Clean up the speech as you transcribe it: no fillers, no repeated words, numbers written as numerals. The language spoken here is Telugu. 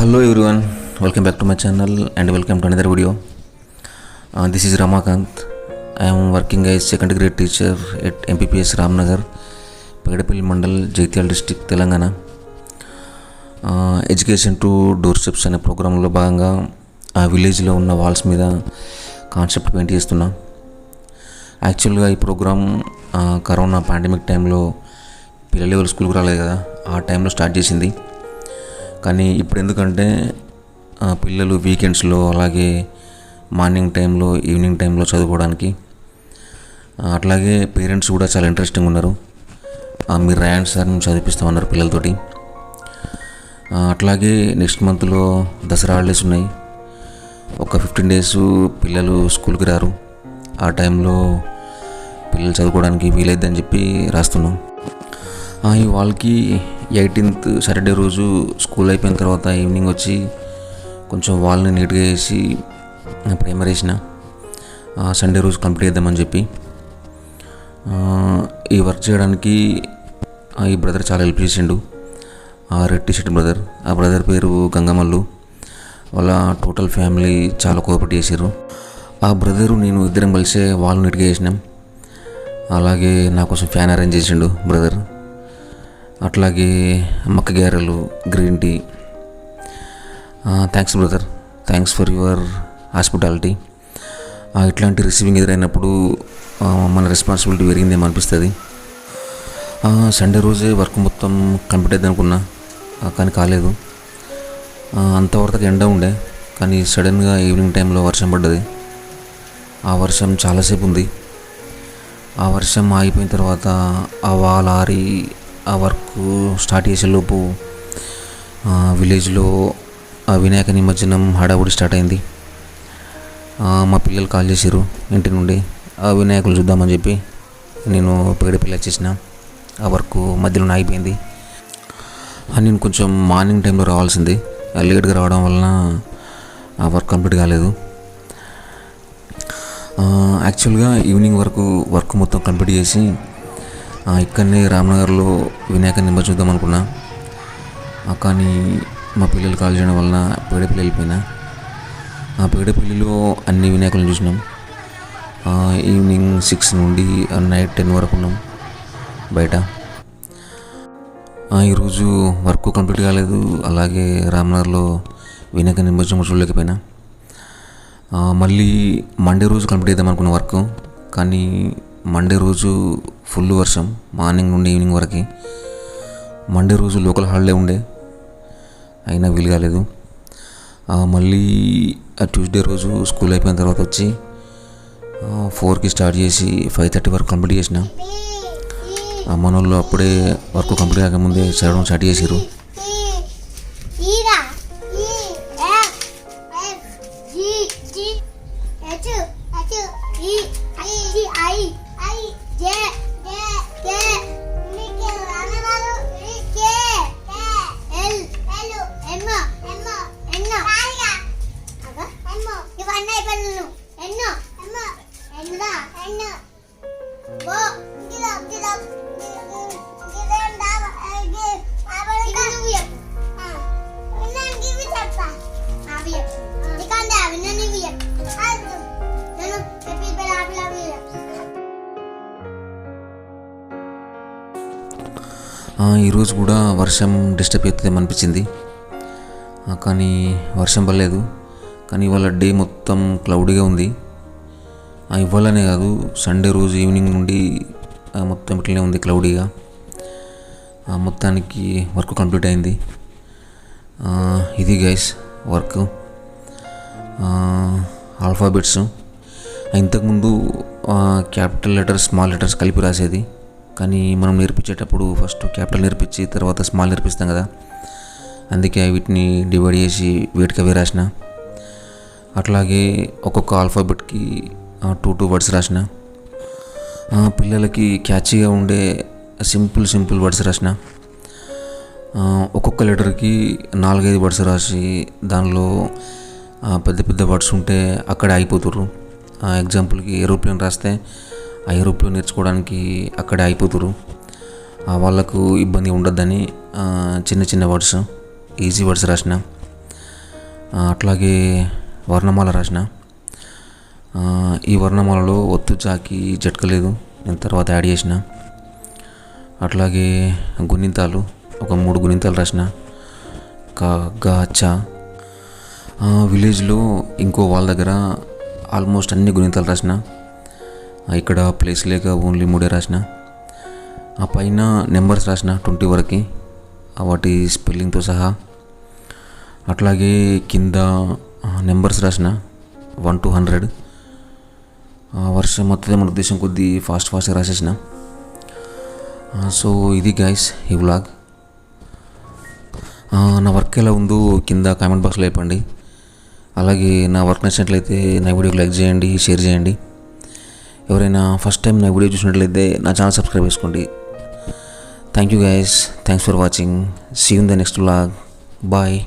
Hello everyone, welcome back to my channel and welcome to another video. This is Ramakant. I am working as second grade teacher at MPPS Ramnagar, Pedapilli Mandal, Jaitiyal district, Telangana. Education to door steps అనే ప్రోగ్రాంలో భాగంగా ఆ విలేజ్లో ఉన్న వాల్స్ మీద కాన్సెప్ట్ పెయింట్ చేస్తున్నా. యాక్చువల్గా ఈ ప్రోగ్రామ్ కరోనా పాండమిక్ టైంలో పిల్లలు ఎవరు స్కూల్కి రాలేదు కదా, ఆ టైంలో స్టార్ట్ చేసింది. కానీ ఇప్పుడు ఎందుకంటే పిల్లలు వీకెండ్స్లో అలాగే మార్నింగ్ టైంలో ఈవినింగ్ టైంలో చదువుకోవడానికి, అట్లాగే పేరెంట్స్ కూడా చాలా ఇంట్రెస్టింగ్ ఉన్నారు. మీరు రాయండి సార్, మేము చదివిస్తామన్నారు పిల్లలతోటి. అట్లాగే నెక్స్ట్ మంత్లో దసరా హాలిడేస్ ఉన్నాయి. ఒక 15 days పిల్లలు స్కూల్కి రారు. ఆ టైంలో పిల్లలు చదువుకోవడానికి వీలైద్దని చెప్పి రాస్తున్నాం. ఈ వాళ్ళకి 18th సాటర్డే రోజు స్కూల్ అయిపోయిన తర్వాత ఈవినింగ్ వచ్చి కొంచెం వాళ్ళని నీట్గా వేసి ప్రైమర్ వేసిన, సండే రోజు కంప్లీట్ చేద్దామని చెప్పి. ఈ వర్క్ చేయడానికి ఈ బ్రదర్ చాలా హెల్ప్ చేసిండు. రెడ్ టీ షర్ట్ బ్రదర్, ఆ బ్రదర్ పేరు గంగమల్లు. వాళ్ళ టోటల్ ఫ్యామిలీ చాలా కోఆపరేట్ చేశారు. ఆ బ్రదరు నేను ఇద్దరం కలిసే వాళ్ళు నీట్గా చేసినాం. అలాగే నా కోసం ఫ్యాన్ అరేంజ్ చేసిండు బ్రదర్. అట్లాగే మక్క గారెలు, green tea. Thanks brother, thanks for your hospitality. ఇట్లాంటి రిసీవింగ్ ఎదురైనప్పుడు మన రెస్పాన్సిబిలిటీ పెరిగిందేమో అనిపిస్తుంది. సండే రోజే వర్క్ మొత్తం కంప్లీట్ అయింది అనుకున్నా, కానీ కాలేదు. అంతవరకు ఎండ ఉండే, కానీ సడన్గా ఈవినింగ్ టైంలో వర్షం పడ్డది. ఆ వర్షం చాలాసేపు ఉంది. ఆ వర్షం ఆగిపోయిన తర్వాత ఆ వాల్ ఆరి ఆ వర్క్ స్టార్ట్ చేసేలోపు విలేజ్లో ఆ వినాయక నిమజ్జనం హడావుడి స్టార్ట్ అయింది. మా పిల్లలు కాల్ చేశారు ఇంటి నుండి, ఆ వినాయకులు చూద్దామని చెప్పి. నేను పేడపిల్ల వచ్చేసిన. ఆ వర్క్ మధ్యలో ఆగిపోయింది. నేను కొంచెం మార్నింగ్ టైంలో రావాల్సింది, లేట్గా రావడం వలన ఆ వర్క్ కంప్లీట్ కాలేదు. యాక్చువల్గా ఈవినింగ్ వరకు వర్క్ మొత్తం కంప్లీట్ చేసి ఇక్కడనే రామ్నగర్లో వినాయక నిమజ్జనం చూద్దాం అనుకున్నా. కానీ మా పిల్లలు కాల్ చేయడం వలన పేడపల్లి వెళ్ళిపోయినా. ఆ పేడపల్లిలో అన్ని వినాయకులను చూసినాం. ఈవినింగ్ 6 నుండి నైట్ 10 వరకు ఉన్నాం బయట. ఈరోజు వర్క్ కంప్లీట్ కాలేదు. అలాగే రామ్నగర్లో వినాయక నిమజ్జనం చూడలేకపోయినా. మళ్ళీ మండే రోజు కంప్లీట్ చేద్దాం అనుకున్న వర్క్, కానీ మండే రోజు ఫుల్ వర్షం మార్నింగ్ నుండి ఈవినింగ్ వరకు. మండే రోజు లోకల్ హాలిడే ఉండే, అయినా వీలు కాలేదు. మళ్ళీ ట్యూస్డే రోజు స్కూల్ అయిపోయిన తర్వాత వచ్చి 4కి స్టార్ట్ చేసి 5:30 వరకు కంప్లీట్ చేసిన. మన వాళ్ళు అప్పుడే వర్క్ కంప్లీట్ కాకముందే చదవడం స్టార్ట్ చేశారు. ఈరోజు కూడా వర్షం డిస్టర్బ్ అవుతుందేమో అనిపించింది, కానీ వర్షం పడలేదు. కానీ ఇవాళ డే మొత్తం క్లౌడీగా ఉంది. ఇవ్వాలనే కాదు, సండే రోజు ఈవినింగ్ నుండి మొత్తం ఇట్లనే ఉంది క్లౌడీగా. మొత్తానికి వర్క్ కంప్లీట్ అయింది. ఇది గైస్ వర్క్. ఆల్ఫాబెట్స్ ఇంతకుముందు క్యాపిటల్ లెటర్స్, స్మాల్ లెటర్స్ కలిపి రాసేది. కానీ మనం నేర్పించేటప్పుడు ఫస్ట్ క్యాపిటల్ నేర్పించి తర్వాత స్మాల్ నేర్పిస్తాం కదా, అందుకే వీటిని డివైడ్ చేసి వీటికి అవి రాసిన. అట్లాగే ఒక్కొక్క ఆల్ఫాబెట్కి 2 వర్డ్స్ రాసిన. పిల్లలకి క్యాచీగా ఉండే సింపుల్ వర్డ్స్ రాసిన. ఒక్కొక్క లెటర్కి 4-5 వర్డ్స్ రాసి దానిలో పెద్ద వర్డ్స్ ఉంటే అక్కడే ఆగిపోతుర్రు. ఎగ్జాంపుల్కి ఏరోప్లేన్ రాస్తే ఆ ఏరోప్లేన్ నేర్చుకోవడానికి అక్కడే ఆగిపోతుర్రు. వాళ్ళకు ఇబ్బంది ఉండొద్దని చిన్న వర్డ్స్, ఈజీ వర్డ్స్ రాసిన. అట్లాగే వర్ణమాల రాసిన. ఈ వర్ణమాలలో ఒత్తు చాకి జట్కలేదు నేను తర్వాత యాడ్ చేసిన. అట్లాగే గుణింతాలు ఒక 3 గుణింతాలు రాసిన. క గ చ. విలేజ్లో ఇంకో వాళ్ళ దగ్గర ఆల్మోస్ట్ అన్ని గుణింతాలు రాసిన. ఇక్కడ ప్లేస్ లేక ఓన్లీ 3 రాసిన. ఆ పైన నెంబర్స్ రాసిన 20 వరకు, వాటి స్పెల్లింగ్తో సహా. అట్లాగే కింద నెంబర్స్ రాసిన 1 to 100. వర్షం మొత్తం మన ఉద్దేశం కొద్దీ ఫాస్ట్గా రాసేసిన. సో ఇది గైస్ ఈ వ్లాగ్. నా వర్క్ ఎలా ఉందో కింద కామెంట్ బాక్స్లో చెప్పండి. అలాగే నా వర్క్ నచ్చినట్లయితే నా వీడియోకి లైక్ చేయండి, షేర్ చేయండి. ఎవరైనా ఫస్ట్ టైం నా వీడియో చూసినట్లయితే నా ఛానల్ సబ్స్క్రైబ్ చేసుకోండి. Thank you guys, thanks for watching. See you in the next vlog. Bye.